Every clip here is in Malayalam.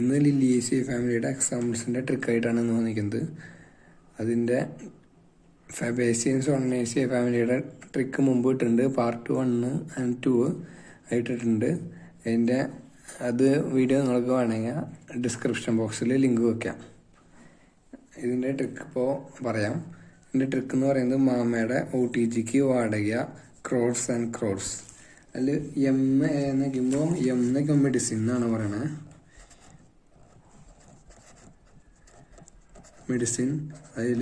ഇന്ന് ലില്ലിയേസി ഫാമിലിയുടെ എക്സാമ്പിൾസിൻ്റെ ട്രിക്കായിട്ടാണ് ഇന്ന് വന്നിരിക്കുന്നത്. അതിൻ്റെ ഫാബേസിയൻ സോളനേസിയ ഫാമിലിയുടെ ട്രിക്ക് മുമ്പ് ഇട്ടിട്ടുണ്ട്. Part 1 and 2 ആയിട്ടിട്ടുണ്ട്. അത് വീഡിയോ നിങ്ങൾക്ക് വേണമെങ്കിൽ ഡിസ്ക്രിപ്ഷൻ ബോക്സിൽ ലിങ്ക് വെക്കാം. ഇതിൻ്റെ ട്രിക്ക് ഇപ്പോൾ പറയാം. ഇതിൻ്റെ ട്രിക്ക് എന്ന് പറയുന്നത് മാമയുടെ OTGക്ക് വാടക ക്രോഡ്സ് ആൻഡ് ക്രോഡ്സ്. അതിൽ എന്ന് വയ്ക്കുമ്പോൾ മെഡിസിൻ എന്നാണ് പറയണത്. മെഡിസിൻ അതിൽ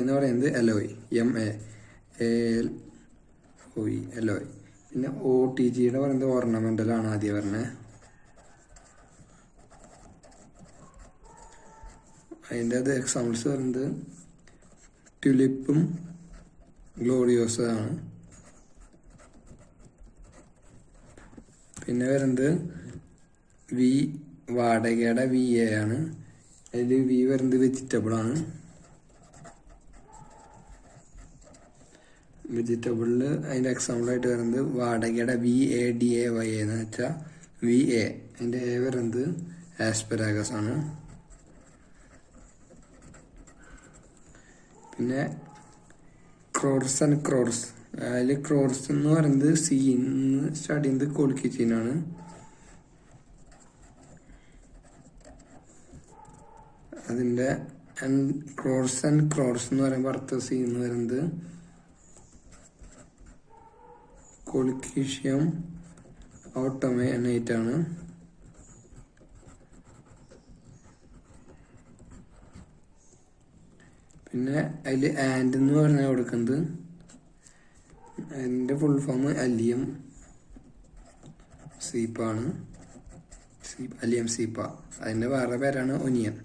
എന്ന് പറയുന്നത് എലോയ്, MALOE എലോയ്. പിന്നെ OTGയുടെ പറയുന്നത് ഓർണമെൻ്റലാണ് ആദ്യം പറഞ്ഞത്. അതിൻ്റെ അത് എക്സാമ്പിൾസ് പറയുന്നത് ട്യുലിപ്പും ഗ്ലോറിയോസും ആണ്. പിന്നെ വരുന്നത് വാടകയുടെ VA ആണ്. അതിൽ V വരുന്നത് വെജിറ്റബിൾ ആണ്. വെജിറ്റബിളിൽ അതിൻ്റെ എക്സാമ്പിളായിട്ട് വരുന്നത് വാടകയുടെ VADAY എന്ന് വെച്ചാൽ VA. അതിൻ്റെ A വരുന്നത് ആസ്പെരാഗസ് ആണ്. പിന്നെ ക്രോഡ്സ് ആൻഡ് ക്രോഡ്സ്. അതിൽ ക്രോഡ്സ് എന്ന് പറയുന്നത് സ്റ്റാർട്ട് ചെയ്യുന്നത് കോളിക്കിച്ചീനാണ്. അതിൻ്റെ ക്രോഡ്സ് ആൻഡ് ക്രോഡ്സ് എന്ന് പറയുമ്പോൾ അടുത്ത C എന്ന് പറയുന്നത് കോളിക്കീഷ്യം ഓട്ടോമേനൈറ്റ് ആണ്. പിന്നെ അതിൽ ആൻഡ് എന്ന് പറഞ്ഞാൽ കൊടുക്കുന്നത് അതിൻ്റെ ഫുൾ ഫോം അലിയം സീപ്പ ആണ്. അലിയം സീപ്പ. അതിൻ്റെ വേറെ പേരാണ് ഒനിയൻ.